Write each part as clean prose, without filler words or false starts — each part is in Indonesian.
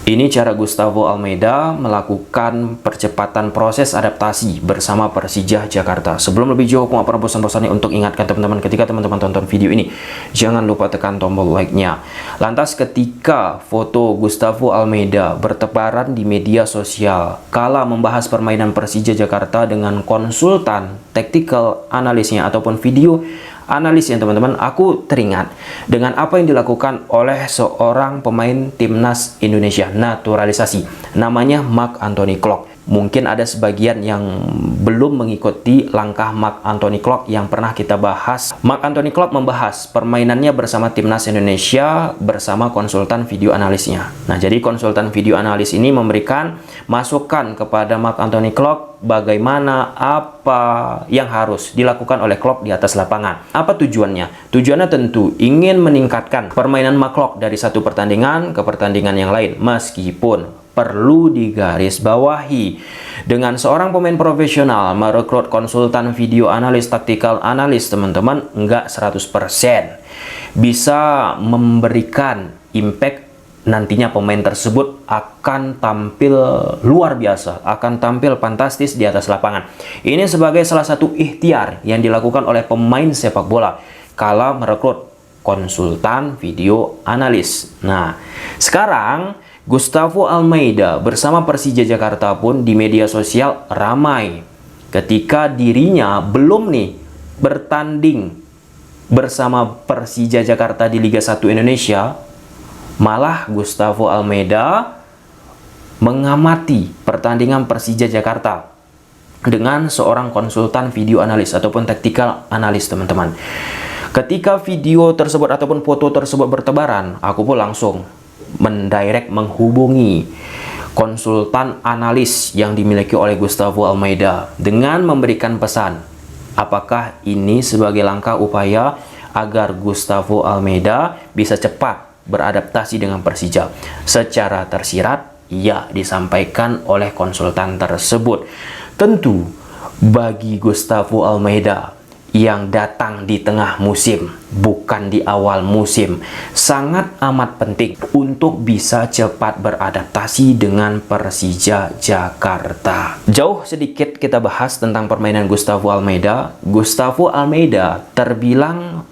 Ini cara Gustavo Almeida melakukan percepatan proses adaptasi bersama Persija Jakarta. Sebelum lebih jauh, aku nggak pernah bosan-bosannya untuk ingatkan teman-teman, ketika teman-teman tonton video ini, jangan lupa tekan tombol like-nya. Lantas ketika foto Gustavo Almeida bertebaran di media sosial kala membahas permainan Persija Jakarta dengan konsultan tactical analisnya ataupun video analisnya, teman-teman, aku teringat dengan apa yang dilakukan oleh seorang pemain timnas Indonesia naturalisasi, namanya Marc Anthony Klok. Mungkin ada sebagian yang belum mengikuti langkah Marc Anthony Klok yang pernah kita bahas. Marc Anthony Klok membahas permainannya bersama timnas Indonesia bersama konsultan video analisnya. Nah, jadi konsultan video analis ini memberikan masukan kepada Marc Anthony Klok bagaimana apa yang harus dilakukan oleh Klok di atas lapangan. Apa tujuannya? Tujuannya tentu ingin meningkatkan permainan Marc Klok dari satu pertandingan ke pertandingan yang lain, meskipun perlu digarisbawahi, dengan seorang pemain profesional merekrut konsultan video analis, tactical analis, teman-teman, enggak 100% bisa memberikan impact. Nantinya pemain tersebut akan tampil luar biasa, akan tampil fantastis di atas lapangan. Ini sebagai salah satu ikhtiar yang dilakukan oleh pemain sepak bola kala merekrut konsultan video analis. Nah, sekarang Gustavo Almeida bersama Persija Jakarta pun di media sosial ramai ketika dirinya belum nih bertanding bersama Persija Jakarta di Liga 1 Indonesia. Malah Gustavo Almeida mengamati pertandingan Persija Jakarta dengan seorang konsultan video analis ataupun tactical analis, teman-teman. Ketika video tersebut ataupun foto tersebut bertebaran, aku pun langsung menghubungi konsultan analis yang dimiliki oleh Gustavo Almeida dengan memberikan pesan, apakah ini sebagai langkah upaya agar Gustavo Almeida bisa cepat beradaptasi dengan Persija. Secara tersirat, ya, disampaikan oleh konsultan tersebut. Tentu bagi Gustavo Almeida yang datang di tengah musim, bukan di awal musim, sangat amat penting untuk bisa cepat beradaptasi dengan Persija Jakarta. Jauh sedikit kita bahas tentang permainan Gustavo Almeida. Gustavo Almeida terbilang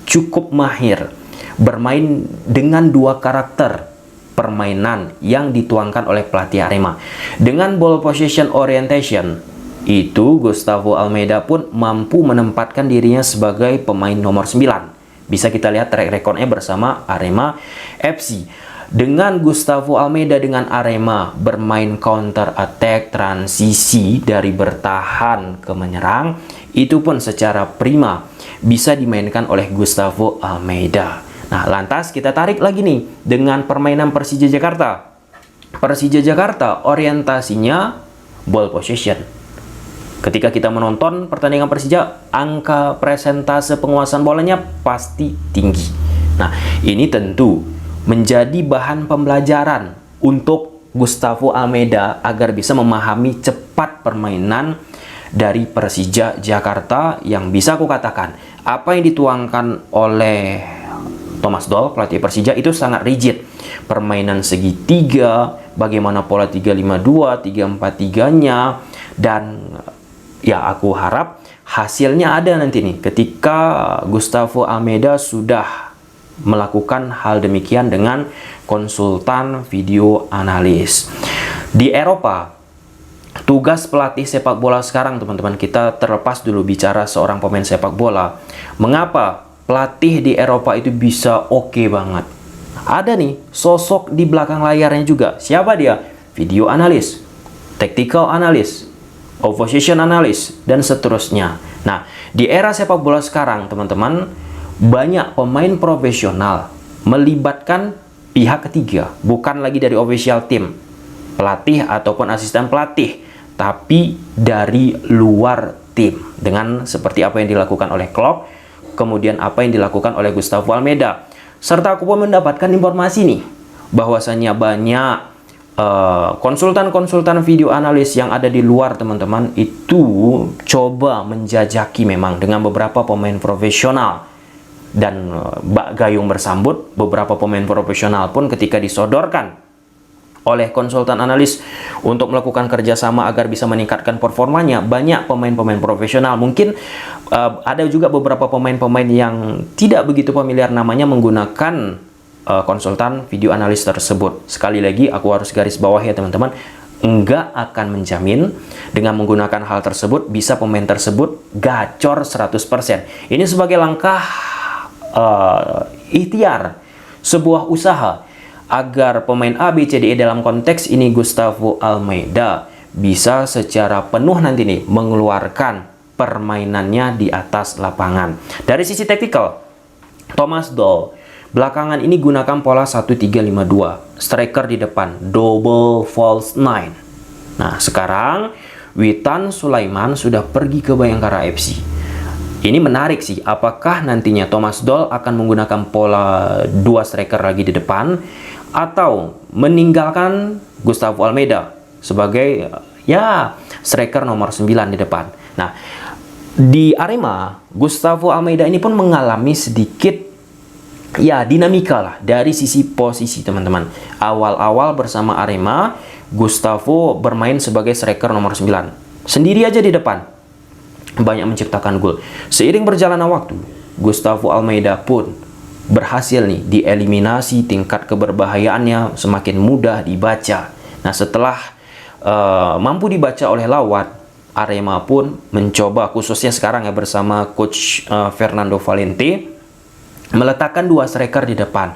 cukup mahir bermain dengan dua karakter permainan yang dituangkan oleh pelatih Arema. Dengan ball possession orientation, itu Gustavo Almeida pun mampu menempatkan dirinya sebagai pemain nomor 9. Bisa kita lihat track recordnya bersama Arema FC. Dengan Gustavo Almeida dengan Arema bermain counter attack, transisi dari bertahan ke menyerang, itu pun secara prima bisa dimainkan oleh Gustavo Almeida. Nah, lantas kita tarik lagi nih dengan permainan Persija Jakarta. Persija Jakarta orientasinya ball possession. Ketika kita menonton pertandingan Persija, angka presentase penguasaan bolanya pasti tinggi. Nah, ini tentu menjadi bahan pembelajaran untuk Gustavo Almeida agar bisa memahami cepat permainan dari Persija Jakarta yang bisa aku katakan apa yang dituangkan oleh Thomas Doll, pelatih Persija, itu sangat rigid. Permainan segitiga, bagaimana pola 3-5-2, 3-4-3-nya, dan ya aku harap hasilnya ada nanti nih ketika Gustavo Almeida sudah melakukan hal demikian dengan konsultan video analis. Di Eropa, tugas pelatih sepak bola sekarang, teman-teman, kita terlepas dulu bicara seorang pemain sepak bola. Mengapa pelatih di Eropa itu bisa oke banget? Ada nih sosok di belakang layarnya juga. Siapa dia? Video analis, tactical analis, opposition analis, dan seterusnya. Nah, di era sepak bola sekarang, teman-teman, banyak pemain profesional melibatkan pihak ketiga, bukan lagi dari official team, pelatih ataupun asisten pelatih, tapi dari luar tim, dengan seperti apa yang dilakukan oleh Klopp, kemudian apa yang dilakukan oleh Gustavo Almeida. Serta aku pun mendapatkan informasi nih bahwasannya banyak konsultan-konsultan video analis yang ada di luar, teman-teman, itu coba menjajaki memang dengan beberapa pemain profesional. Dan Mbak Gayung bersambut, beberapa pemain profesional pun ketika disodorkan oleh konsultan analis untuk melakukan kerjasama agar bisa meningkatkan performanya. Banyak pemain-pemain profesional, mungkin ada juga beberapa pemain-pemain yang tidak begitu familiar namanya menggunakan konsultan video analis tersebut. Sekali lagi aku harus garis bawah ya teman-teman, enggak akan menjamin dengan menggunakan hal tersebut bisa pemain tersebut gacor 100%. Ini sebagai langkah ikhtiar, sebuah usaha agar pemain A, B, C, D, E dalam konteks ini Gustavo Almeida bisa secara penuh nanti nih mengeluarkan permainannya di atas lapangan. Dari sisi taktikal, Thomas Doll belakangan ini gunakan pola 1-3-5-2, striker di depan, double false nine. Nah, sekarang Witan Sulaiman sudah pergi ke Bayangkara FC. Ini menarik sih, apakah nantinya Thomas Doll akan menggunakan pola 2 striker lagi di depan atau meninggalkan Gustavo Almeida sebagai ya striker nomor 9 di depan. Nah, di Arema, Gustavo Almeida ini pun mengalami sedikit ya dinamika lah dari sisi posisi teman-teman. Awal-awal bersama Arema, Gustavo bermain sebagai striker nomor 9. Sendiri aja di depan. Banyak menciptakan gol. Seiring berjalannya waktu, Gustavo Almeida pun berhasil nih dieliminasi, tingkat keberbahayaannya semakin mudah dibaca. Nah, setelah mampu dibaca oleh lawan, Arema pun mencoba, khususnya sekarang ya bersama coach Fernando Valente, meletakkan 2 striker di depan.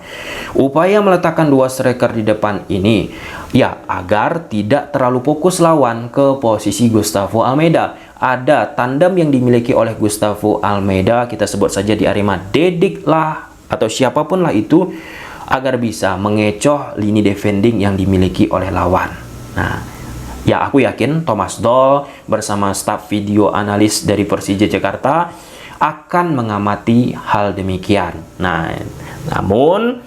Upaya meletakkan 2 striker di depan ini ya agar tidak terlalu fokus lawan ke posisi Gustavo Almeida. Ada tandem yang dimiliki oleh Gustavo Almeida, kita sebut saja di Arema Dedik lah atau siapapun lah itu, agar bisa mengecoh lini defending yang dimiliki oleh lawan. Nah, ya aku yakin Thomas Doll bersama staf video analis dari Persija Jakarta akan mengamati hal demikian. Nah, namun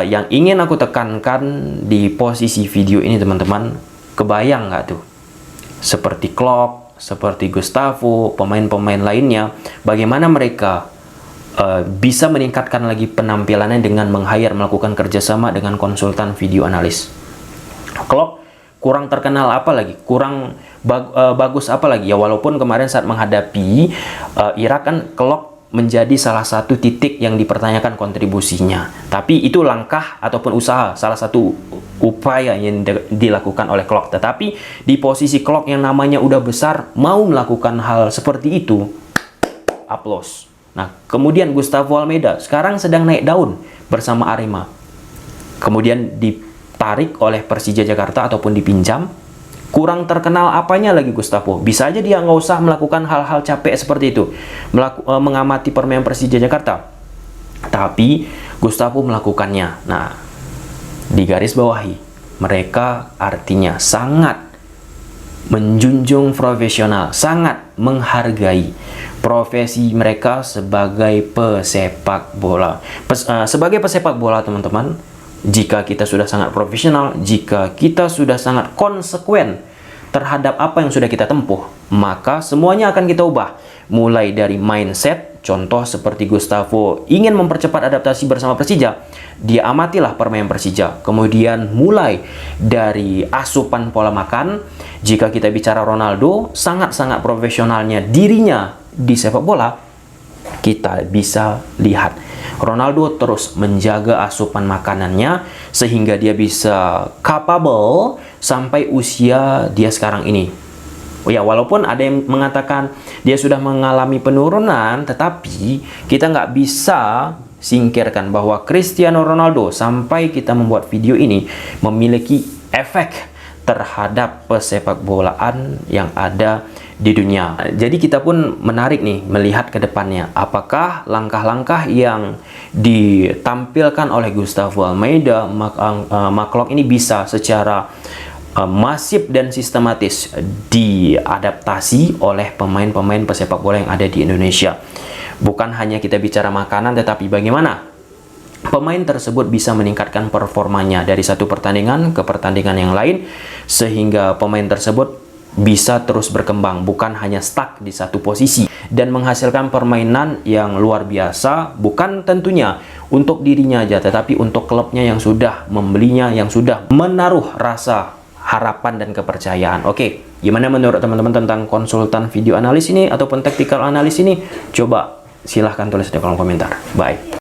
yang ingin aku tekankan di posisi video ini teman-teman, kebayang nggak tuh? Seperti Klopp, seperti Gustavo, pemain-pemain lainnya, bagaimana mereka bisa meningkatkan lagi penampilannya dengan melakukan kerjasama dengan konsultan video analis. Klopp kurang terkenal apa lagi, kurang bagus apa lagi ya, walaupun kemarin saat menghadapi Irak kan Klopp menjadi salah satu titik yang dipertanyakan kontribusinya, tapi itu langkah ataupun usaha, salah satu upaya yang dilakukan oleh Klopp. Tetapi di posisi Klopp yang namanya udah besar mau melakukan hal seperti itu, aplaus. Nah, kemudian Gustavo Almeida sekarang sedang naik daun bersama Arema, kemudian ditarik oleh Persija Jakarta ataupun dipinjam. Kurang terkenal apanya lagi Gustavo? Bisa aja dia nggak usah melakukan hal-hal capek seperti itu, mengamati permainan Persija Jakarta, tapi Gustavo melakukannya. Nah, di garis bawahi, mereka artinya sangat menjunjung profesional, sangat menghargai profesi mereka sebagai pesepak bola. Sebagai pesepak bola teman-teman, jika kita sudah sangat profesional, jika kita sudah sangat konsekuen terhadap apa yang sudah kita tempuh, maka semuanya akan kita ubah. Mulai dari mindset, contoh seperti Gustavo ingin mempercepat adaptasi bersama Persija, dia amatilah permainan Persija. Kemudian mulai dari asupan pola makan, jika kita bicara Ronaldo, sangat-sangat profesionalnya dirinya di sepak bola, kita bisa lihat Ronaldo terus menjaga asupan makanannya sehingga dia bisa capable sampai usia dia sekarang ini. Oh ya, walaupun ada yang mengatakan dia sudah mengalami penurunan, tetapi kita nggak bisa singkirkan bahwa Cristiano Ronaldo sampai kita membuat video ini memiliki efek terhadap pesepak bolaan yang ada di dunia. Jadi kita pun menarik nih melihat ke depannya, apakah langkah-langkah yang ditampilkan oleh Gustavo Almeida, Klopp ini bisa secara masif dan sistematis diadaptasi oleh pemain-pemain pesepak bola yang ada di Indonesia. Bukan hanya kita bicara makanan, tetapi bagaimana pemain tersebut bisa meningkatkan performanya dari satu pertandingan ke pertandingan yang lain, sehingga pemain tersebut bisa terus berkembang, bukan hanya stuck di satu posisi dan menghasilkan permainan yang luar biasa, bukan tentunya untuk dirinya aja, tetapi untuk klubnya yang sudah membelinya, yang sudah menaruh rasa harapan dan kepercayaan. Oke, gimana menurut teman-teman tentang konsultan video analis ini ataupun tactical analis ini? Coba silahkan tulis di kolom komentar. Bye.